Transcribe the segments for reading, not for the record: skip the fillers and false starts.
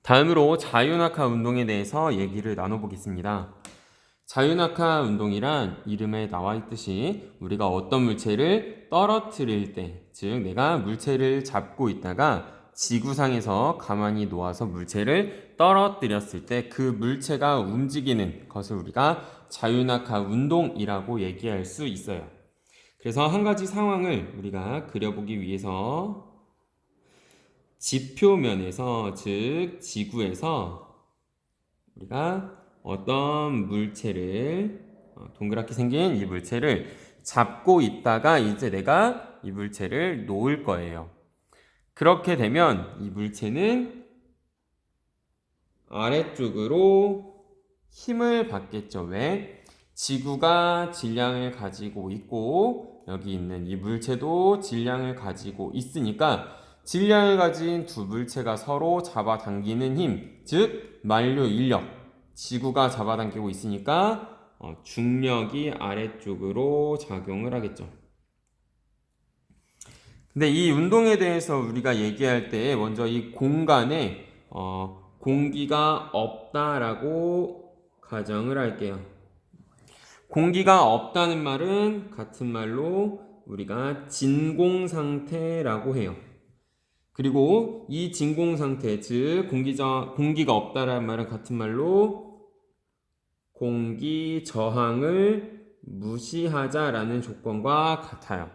다음으로 자유낙하 운동에 대해서 얘기를 나눠보겠습니다. 자유낙하 운동이란 이름에 나와 있듯이 우리가 어떤 물체를 떨어뜨릴 때, 즉 내가 물체를 잡고 있다가 지구상에서 가만히 놓아서 물체를 떨어뜨렸을 때 그 물체가 움직이는 것을 우리가 자유낙하 운동이라고 얘기할 수 있어요. 그래서 한 가지 상황을 우리가 그려보기 위해서 지표면에서, 즉 지구에서 우리가 어떤 물체를 동그랗게 생긴 이 물체를 잡고 있다가 이제 내가 이 물체를 놓을 거예요. 그렇게 되면 이 물체는 아래쪽으로 힘을 받겠죠. 왜? 지구가 질량을 가지고 있고 여기 있는 이 물체도 질량을 가지고 있으니까 질량을 가진 두 물체가 서로 잡아당기는 힘, 즉 만류 인력, 지구가 잡아당기고 있으니까 중력이 아래쪽으로 작용을 하겠죠. 근데 이 운동에 대해서 우리가 얘기할 때 먼저 이 공간에 공기가 없다라고 가정을 할게요. 공기가 없다는 말은 같은 말로 우리가 진공 상태라고 해요. 그리고 이 진공 상태, 즉 공기가 없다라는 말은 같은 말로 공기 저항을 무시하자라는 조건과 같아요.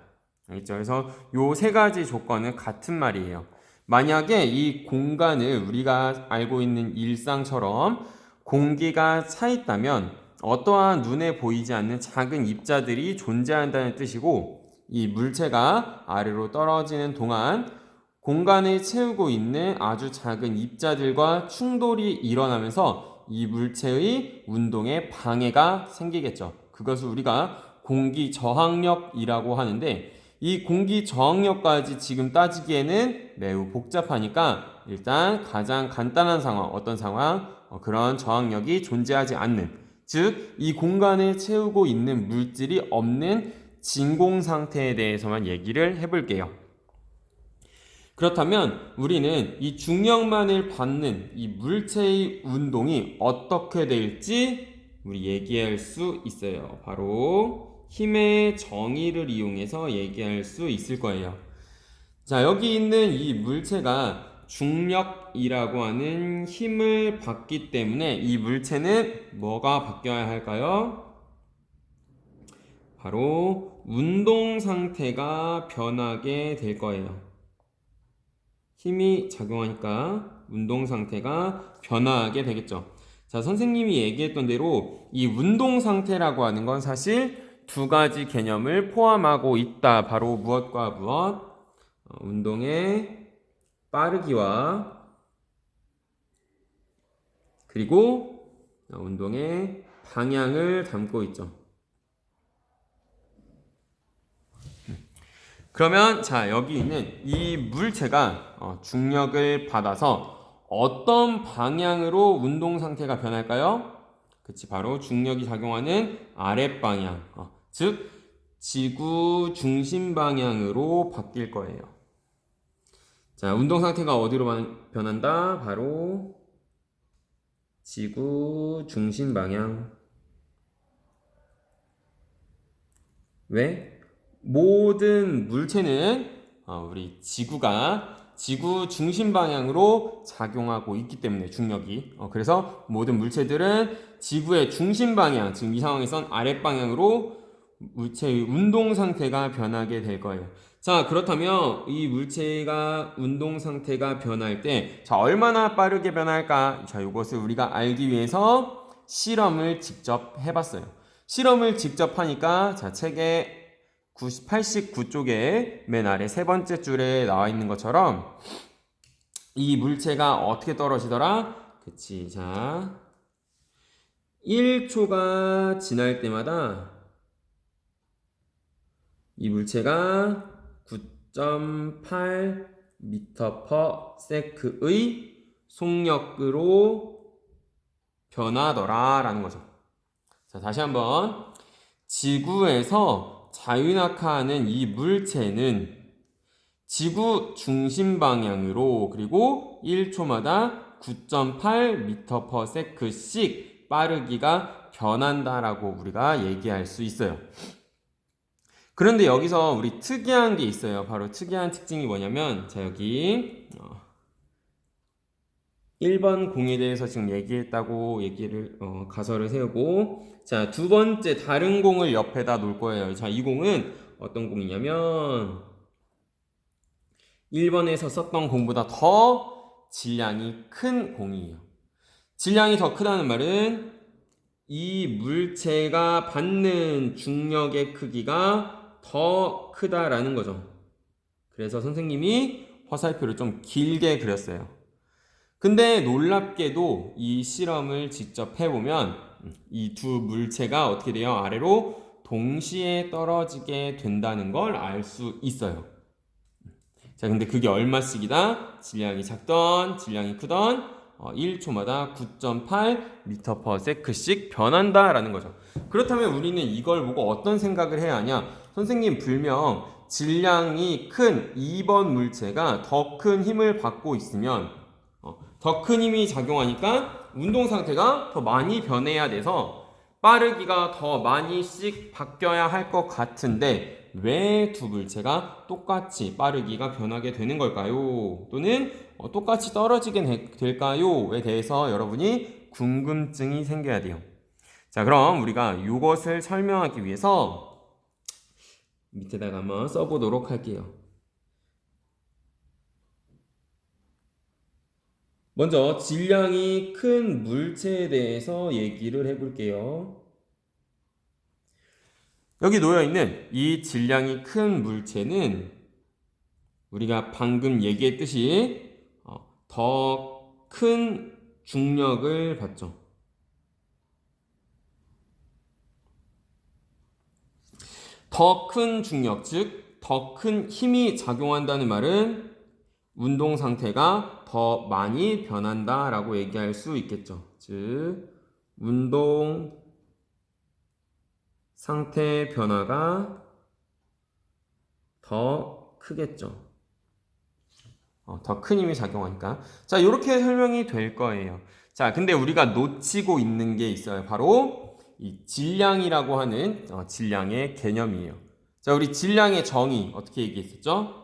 알겠죠? 그래서 요 세 가지 조건은 같은 말이에요. 만약에 이 공간을 우리가 알고 있는 일상처럼 공기가 차 있다면 어떠한 눈에 보이지 않는 작은 입자들이 존재한다는 뜻이고, 이 물체가 아래로 떨어지는 동안 공간을 채우고 있는 아주 작은 입자들과 충돌이 일어나면서 이 물체의 운동에 방해가 생기겠죠. 그것을 우리가 공기 저항력이라고 하는데, 이 공기 저항력까지 지금 따지기에는 매우 복잡하니까 일단 가장 간단한 상황, 어떤 상황? 그런 저항력이 존재하지 않는, 즉 이 공간을 채우고 있는 물질이 없는 진공 상태에 대해서만 얘기를 해볼게요. 그렇다면 우리는 이 중력만을 받는 이 물체의 운동이 어떻게 될지 우리 얘기할 수 있어요. 바로 힘의 정의를 이용해서 얘기할 수 있을 거예요. 자, 여기 있는 이 물체가 중력이라고 하는 힘을 받기 때문에 이 물체는 뭐가 바뀌어야 할까요? 바로 운동 상태가 변하게 될 거예요. 힘이 작용하니까 운동 상태가 변화하게 되겠죠. 자, 선생님이 얘기했던 대로 이 운동 상태라고 하는 건 사실 두 가지 개념을 포함하고 있다. 바로 무엇과 무엇? 운동의 빠르기와 그리고 운동의 방향을 담고 있죠. 그러면 자, 여기 있는 이 물체가 중력을 받아서 어떤 방향으로 운동 상태가 변할까요? 그치, 바로 중력이 작용하는 아랫방향, 즉 지구 중심 방향으로 바뀔 거예요. 자, 운동 상태가 어디로 변한다? 바로 지구 중심 방향. 왜? 모든 물체는 우리 지구가 지구 중심 방향으로 작용하고 있기 때문에 중력이 그래서 모든 물체들은 지구의 중심 방향, 지금 이 상황에선 아랫 방향으로 물체의 운동 상태가 변하게 될 거예요. 자, 그렇다면 이 물체가 운동 상태가 변할 때 자, 얼마나 빠르게 변할까? 자, 이것을 우리가 알기 위해서 실험을 직접 해봤어요. 실험을 직접 하니까 자, 책에 89쪽에 맨 아래 세 번째 줄에 나와 있는 것처럼 이 물체가 어떻게 떨어지더라? 그치. 자, 1초가 지날 때마다 이 물체가 9.8 m/s의 속력으로 변하더라 라는 거죠. 자, 다시 한번 지구에서 자유낙하하는 이 물체는 지구 중심 방향으로 그리고 1초마다 9.8m/s씩 빠르기가 변한다라고 우리가 얘기할 수 있어요. 그런데 여기서 우리 특이한 게 있어요. 바로 특이한 특징이 뭐냐면, 자, 여기 1번 공에 대해서 지금 얘기했다고 가설을 세우고, 자, 두 번째 다른 공을 옆에다 놓을 거예요. 자, 이 공은 어떤 공이냐면 1번에서 썼던 공보다 더 질량이 큰 공이에요. 질량이 더 크다는 말은 이 물체가 받는 중력의 크기가 더 크다라는 거죠. 그래서 선생님이 화살표를 좀 길게 그렸어요. 근데 놀랍게도 이 실험을 직접 해보면 이 두 물체가 어떻게 돼요? 아래로 동시에 떨어지게 된다는 걸 알 수 있어요. 자, 근데 그게 얼마씩이다? 질량이 작던, 질량이 크던 1초마다 9.8m/s씩 변한다라는 거죠. 그렇다면 우리는 이걸 보고 어떤 생각을 해야 하냐? 선생님 불명 질량이 큰 2번 물체가 더 큰 힘을 받고 있으면 더 큰 힘이 작용하니까 운동 상태가 더 많이 변해야 돼서 빠르기가 더 많이씩 바뀌어야 할 것 같은데 왜 두 물체가 똑같이 빠르기가 변하게 되는 걸까요? 또는 똑같이 떨어지게 될까요?에 대해서 여러분이 궁금증이 생겨야 돼요. 자, 그럼 우리가 이것을 설명하기 위해서 밑에다가 한번 써보도록 할게요. 먼저 질량이 큰 물체에 대해서 얘기를 해볼게요. 여기 놓여있는 이 질량이 큰 물체는 우리가 방금 얘기했듯이 더 큰 중력을 받죠. 더 큰 중력, 즉 더 큰 힘이 작용한다는 말은 운동 상태가 더 많이 변한다라고 얘기할 수 있겠죠. 즉 운동 상태 변화가 더 크겠죠. 더 큰 힘이 작용하니까. 자, 이렇게 설명이 될 거예요. 자, 근데 우리가 놓치고 있는 게 있어요. 바로 이 질량이라고 하는 질량의 개념이에요. 자, 우리 질량의 정의 어떻게 얘기했었죠?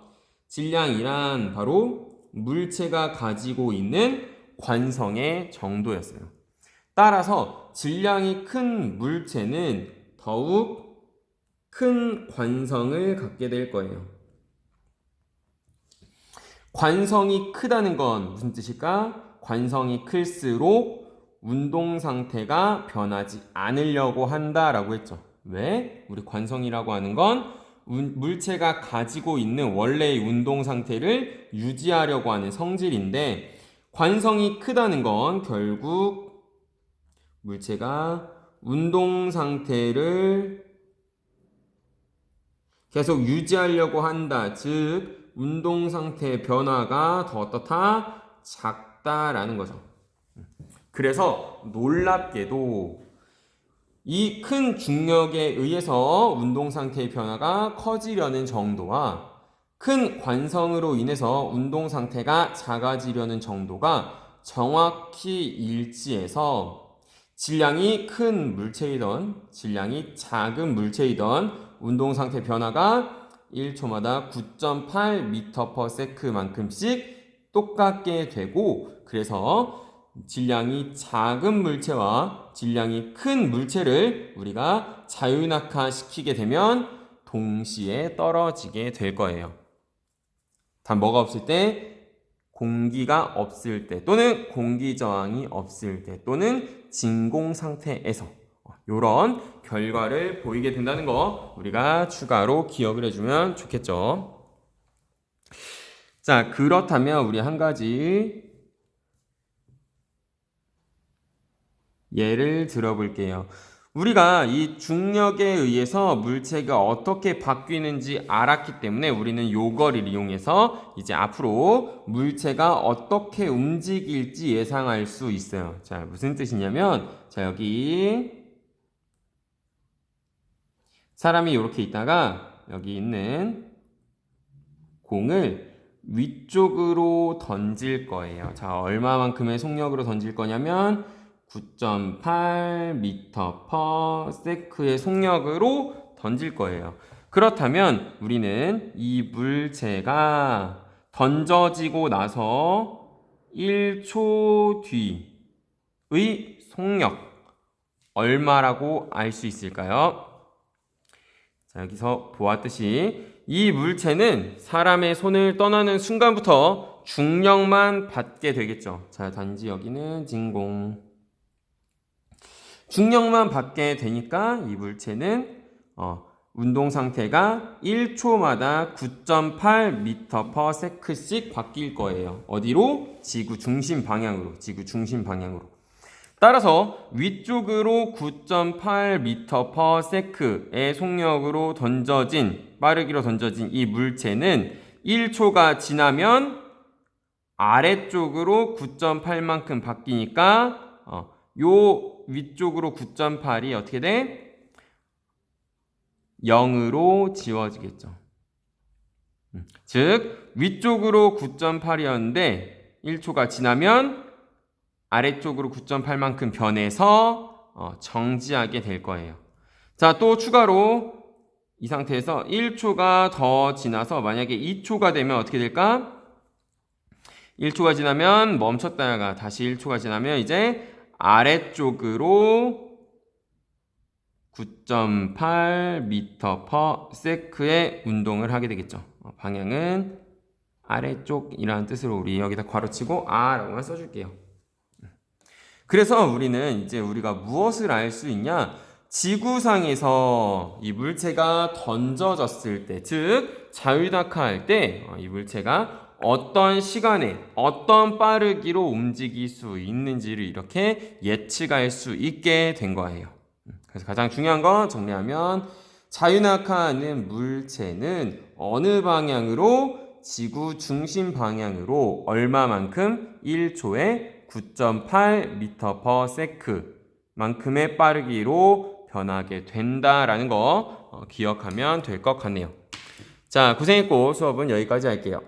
질량이란 바로 물체가 가지고 있는 관성의 정도였어요. 따라서 질량이 큰 물체는 더욱 큰 관성을 갖게 될 거예요. 관성이 크다는 건 무슨 뜻일까? 관성이 클수록 운동 상태가 변하지 않으려고 한다라고 했죠. 왜? 우리 관성이라고 하는 건 물체가 가지고 있는 원래의 운동 상태를 유지하려고 하는 성질인데, 관성이 크다는 건 결국 물체가 운동 상태를 계속 유지하려고 한다. 즉 운동 상태의 변화가 더 어떻다? 작다라는 거죠. 그래서 놀랍게도 이 큰 중력에 의해서 운동 상태의 변화가 커지려는 정도와 큰 관성으로 인해서 운동 상태가 작아지려는 정도가 정확히 일치해서 질량이 큰 물체이던 질량이 작은 물체이던 운동 상태 변화가 1초마다 9.8m/s만큼씩 똑같게 되고, 그래서 질량이 작은 물체와 질량이 큰 물체를 우리가 자유낙하 시키게 되면 동시에 떨어지게 될 거예요. 단 뭐가 없을 때? 공기가 없을 때, 또는 공기 저항이 없을 때, 또는 진공 상태에서 이런 결과를 보이게 된다는 거 우리가 추가로 기억을 해주면 좋겠죠. 자, 그렇다면 우리 한 가지 예를 들어볼게요. 우리가 이 중력에 의해서 물체가 어떻게 바뀌는지 알았기 때문에 우리는 요거를 이용해서 이제 앞으로 물체가 어떻게 움직일지 예상할 수 있어요. 자, 무슨 뜻이냐면, 자, 여기 사람이 이렇게 있다가 여기 있는 공을 위쪽으로 던질 거예요. 자, 얼마만큼의 속력으로 던질 거냐면 9.8m/s의 속력으로 던질 거예요. 그렇다면 우리는 이 물체가 던져지고 나서 1초 뒤의 속력 얼마라고 알 수 있을까요? 자, 여기서 보았듯이 이 물체는 사람의 손을 떠나는 순간부터 중력만 받게 되겠죠. 자, 단지 여기는 진공. 중력만 받게 되니까 이 물체는 운동 상태가 1초마다 9.8m/s씩 바뀔 거예요. 어디로? 지구 중심 방향으로. 지구 중심 방향으로. 따라서 위쪽으로 9.8m/s의 속력으로 빠르기로 던져진 이 물체는 1초가 지나면 아래쪽으로 9.8만큼 바뀌니까 요 위쪽으로 9.8이 어떻게 돼? 0으로 지워지겠죠. 즉 위쪽으로 9.8이었는데 1초가 지나면 아래쪽으로 9.8만큼 변해서 정지하게 될 거예요. 자, 또 추가로 이 상태에서 1초가 더 지나서 만약에 2초가 되면 어떻게 될까? 1초가 지나면 멈췄다가 다시 1초가 지나면 이제 아래쪽으로 9.8m/s의 운동을 하게 되겠죠. 방향은 아래쪽이라는 뜻으로 우리 여기다 괄호치고 R라고만 써줄게요. 그래서 우리는 이제 우리가 무엇을 알 수 있냐? 지구상에서 이 물체가 던져졌을 때, 즉 자유낙하할 때 이 물체가 어떤 시간에 어떤 빠르기로 움직일 수 있는지를 이렇게 예측할 수 있게 된 거예요. 그래서 가장 중요한 건 정리하면 자유낙하하는 물체는 어느 방향으로? 지구 중심 방향으로 얼마만큼? 1초에 9.8m/s 만큼의 빠르기로 변하게 된다라는 거 기억하면 될 것 같네요. 자, 고생했고 수업은 여기까지 할게요.